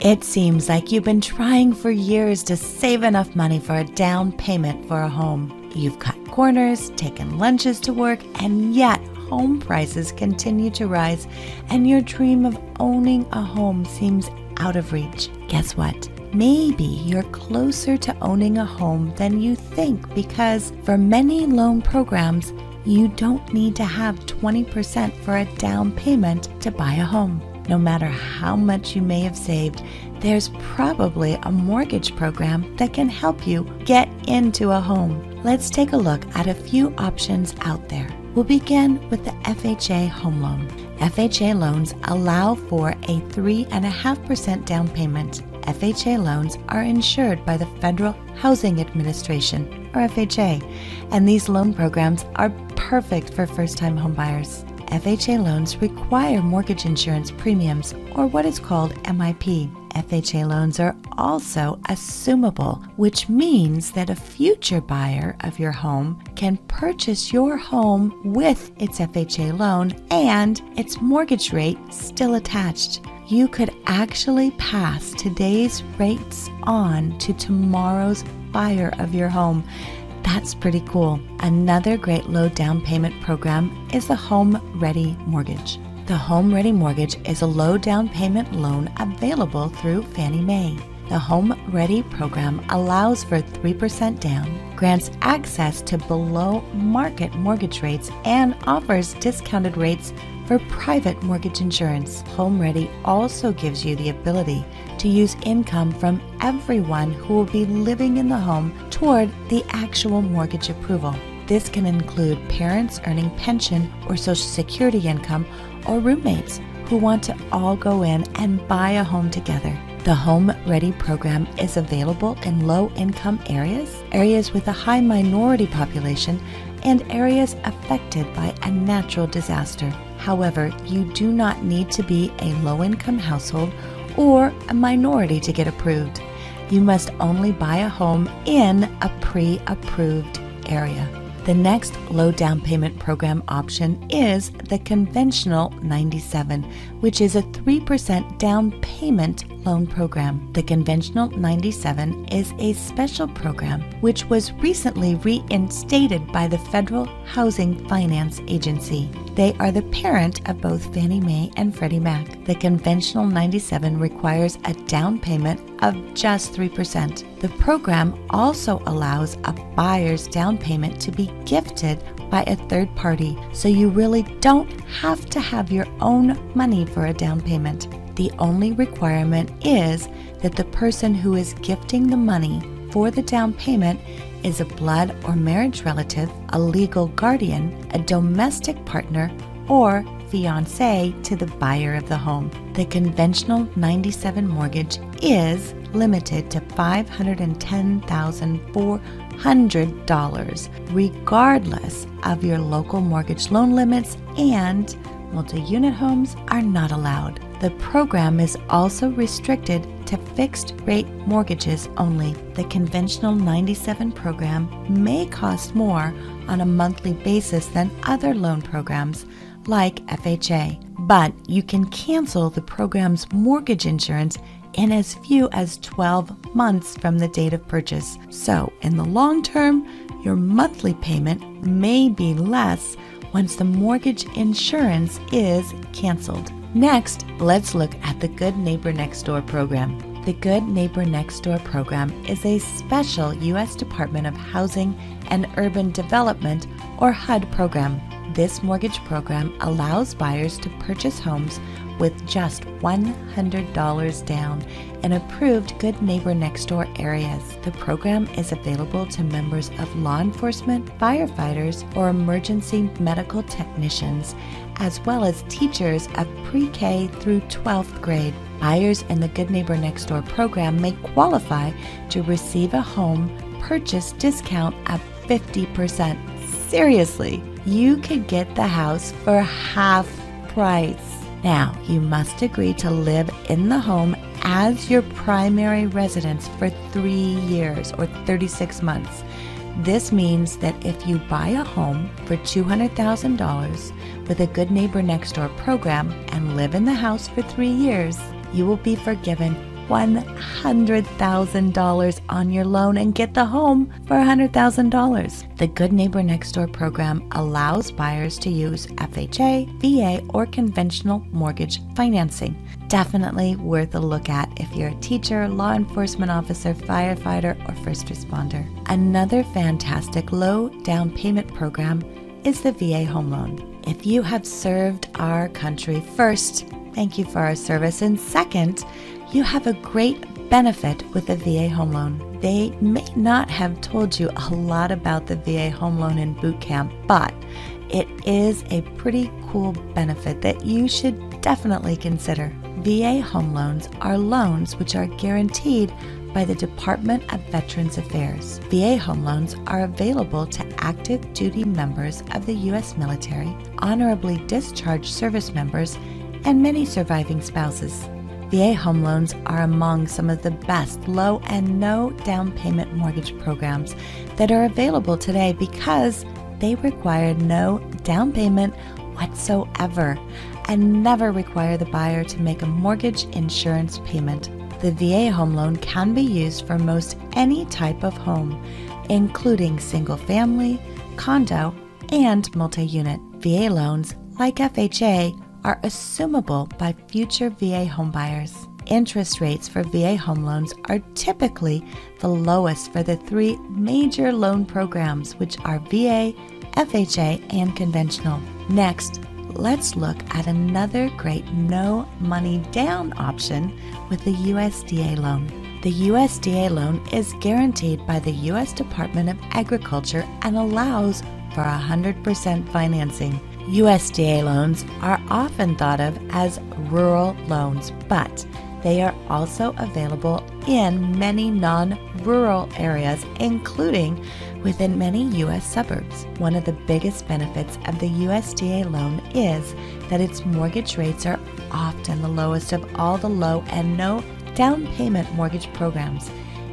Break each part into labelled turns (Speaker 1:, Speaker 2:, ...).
Speaker 1: It seems like you've been trying for years to save enough money for a down payment for a home. You've cut corners, taken lunches to work, and yet home prices continue to rise, and your dream of owning a home seems out of reach. Guess what? Maybe you're closer to owning a home than you think, because for many loan programs, you don't need to have 20% for a down payment to buy a home. No matter how much you may have saved, there's probably a mortgage program that can help you get into a home. Let's take a look at a few options out there. We'll begin with the FHA home loan. FHA loans allow for a 3.5% down payment. FHA loans are insured by the Federal Housing Administration, or FHA, and these loan programs are perfect for first-time homebuyers. FHA loans require mortgage insurance premiums, or what is called MIP. FHA loans are also assumable, which means that a future buyer of your home can purchase your home with its FHA loan and its mortgage rate still attached. You could actually pass today's rates on to tomorrow's buyer of your home. That's pretty cool. Another great low down payment program is the Home Ready Mortgage. The Home Ready Mortgage is a low down payment loan available through Fannie Mae. The Home Ready program allows for 3% down, grants access to below market mortgage rates, and offers discounted rates for private mortgage insurance. Home Ready also gives you the ability to use income from everyone who will be living in the home toward the actual mortgage approval. This can include parents earning pension or Social Security income, or roommates who want to all go in and buy a home together. The Home Ready program is available in low-income areas with a high minority population, and areas affected by a natural disaster. However, you do not need to be a low-income household or a minority to get approved. You must only buy a home in a pre-approved area. The next low down payment program option is the conventional 97, which is a 3% down payment loan program. The conventional 97 is a special program which was recently reinstated by the Federal Housing Finance Agency. They are the parent of both Fannie Mae and Freddie Mac. The conventional 97 requires a down payment of just 3%. The program also allows a buyer's down payment to be gifted by a third party, so you really don't have to have your own money for a down payment. The only requirement is that the person who is gifting the money for the down payment is a blood or marriage relative, a legal guardian, a domestic partner, or fiancé to the buyer of the home. The conventional 97 mortgage is limited to $510,400, regardless of your local mortgage loan limits, and multi-unit homes are not allowed. The program is also restricted to fixed-rate mortgages only. The conventional 97 program may cost more on a monthly basis than other loan programs like FHA, but you can cancel the program's mortgage insurance in as few as 12 months from the date of purchase. So, in the long term, your monthly payment may be less once the mortgage insurance is canceled. Next, let's look at the Good Neighbor Next Door program. The Good Neighbor Next Door program is a special U.S. Department of Housing and Urban Development, or HUD program. This mortgage program allows buyers to purchase homes with just $100 down in approved Good Neighbor Next Door areas. The program is available to members of law enforcement, firefighters, or emergency medical technicians, as well as teachers of pre-K through 12th grade. Buyers in the Good Neighbor Next Door program may qualify to receive a home purchase discount of 50%. Seriously, you could get the house for half price. Now, you must agree to live in the home as your primary residence for 3 years or 36 months. This means that if you buy a home for $200,000 with a Good Neighbor Next Door program and live in the house for 3 years, you will be forgiven $100,000 on your loan and get the home for $100,000. The Good Neighbor Next Door program allows buyers to use FHA, VA, or conventional mortgage financing. Definitely worth a look at if you're a teacher, law enforcement officer, firefighter, or first responder. Another fantastic low down payment program is the VA Home Loan. If you have served our country, first, thank you for our service, and second, you have a great benefit with the VA Home Loan. They may not have told you a lot about the VA Home Loan in boot camp, but it is a pretty cool benefit that you should definitely consider. VA Home Loans are loans which are guaranteed by the Department of Veterans Affairs. VA Home Loans are available to active duty members of the U.S. military, honorably discharged service members, and many surviving spouses. VA Home Loans are among some of the best low and no down payment mortgage programs that are available today because they require no down payment whatsoever and never require the buyer to make a mortgage insurance payment. The VA Home Loan can be used for most any type of home, including single family, condo, and multi-unit. VA loans, like FHA, are assumable by future VA homebuyers. Interest rates for VA home loans are typically the lowest for the three major loan programs, which are VA, FHA, and conventional. Next, let's look at another great no money down option with the USDA loan. The USDA loan is guaranteed by the U.S. Department of Agriculture and allows for 100% financing. USDA loans are often thought of as rural loans, but they are also available in many non-rural areas, including within many U.S. suburbs. One of the biggest benefits of the USDA loan is that its mortgage rates are often the lowest of all the low and no down payment mortgage programs,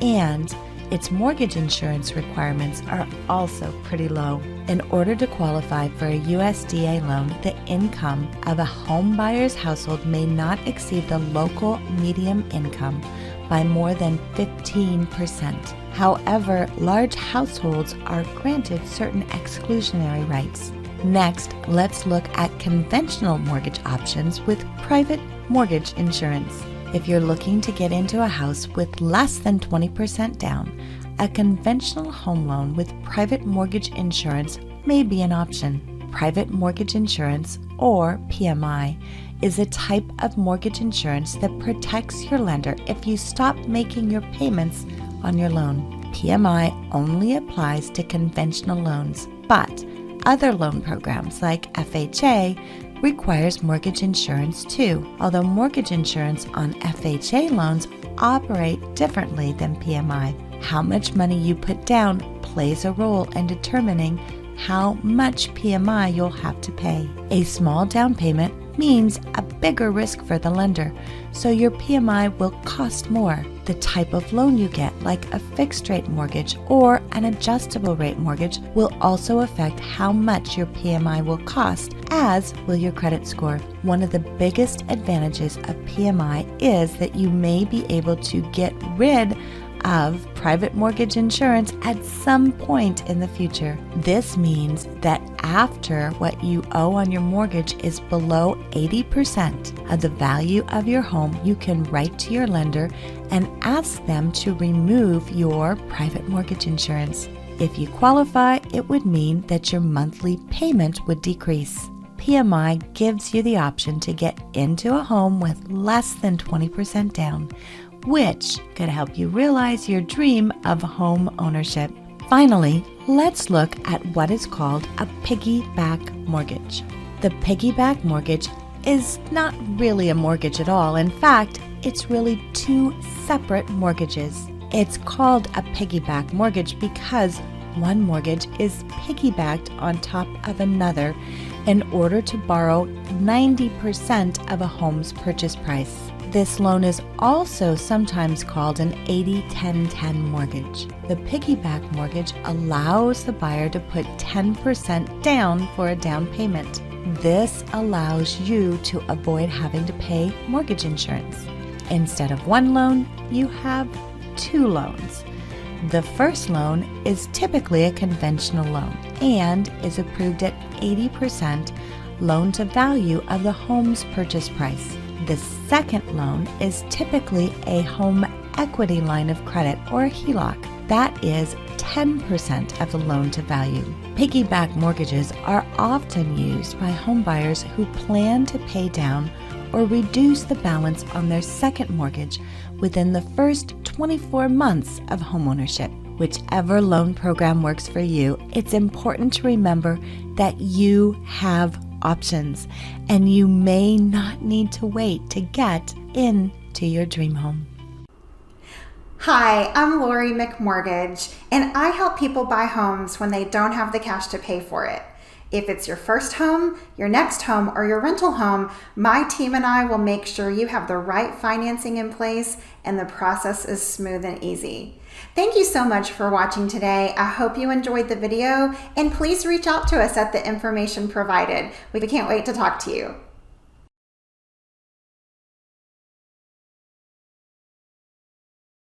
Speaker 1: and its mortgage insurance requirements are also pretty low. In order to qualify for a USDA loan, the income of a home buyer's household may not exceed the local median income by more than 15%. However, large households are granted certain exclusionary rights. Next, let's look at conventional mortgage options with private mortgage insurance. If you're looking to get into a house with less than 20% down, a conventional home loan with private mortgage insurance may be an option. Private mortgage insurance, or PMI, is a type of mortgage insurance that protects your lender if you stop making your payments on your loan. PMI only applies to conventional loans, but other loan programs like FHA requires mortgage insurance too, although mortgage insurance on FHA loans operate differently than PMI. How much money you put down plays a role in determining how much PMI you'll have to pay. A small down payment means a bigger risk for the lender, so your PMI will cost more. The type of loan you get, like a fixed rate mortgage or an adjustable rate mortgage, will also affect how much your PMI will cost, as will your credit score. One of the biggest advantages of PMI is that you may be able to get rid of private mortgage insurance at some point in the future. This means that after what you owe on your mortgage is below 80% of the value of your home, you can write to your lender and ask them to remove your private mortgage insurance. If you qualify, it would mean that your monthly payment would decrease. PMI gives you the option to get into a home with less than 20% down, which could help you realize your dream of home ownership. Finally, let's look at what is called a piggyback mortgage. The piggyback mortgage is not really a mortgage at all. In fact, it's really two separate mortgages. It's called a piggyback mortgage because one mortgage is piggybacked on top of another in order to borrow 90% of a home's purchase price. This loan is also sometimes called an 80-10-10 mortgage. The piggyback mortgage allows the buyer to put 10% down for a down payment. This allows you to avoid having to pay mortgage insurance. Instead of one loan, you have two loans. The first loan is typically a conventional loan and is approved at 80% loan to value of the home's purchase price. The second loan is typically a home equity line of credit or a HELOC. That is 10% of the loan to value. Piggyback mortgages are often used by homebuyers who plan to pay down or reduce the balance on their second mortgage within the first 24 months of homeownership. Whichever loan program works for you, it's important to remember that you have options and you may not need to wait to get into your dream home.
Speaker 2: Hi, I'm Lori McMortgage, and I help people buy homes when they don't have the cash to pay for it. If it's your first home, your next home, or your rental home, my team and I will make sure you have the right financing in place and the process is smooth and easy. Thank you so much for watching today. I hope you enjoyed the video, and please reach out to us at the information provided. We can't wait to talk to you.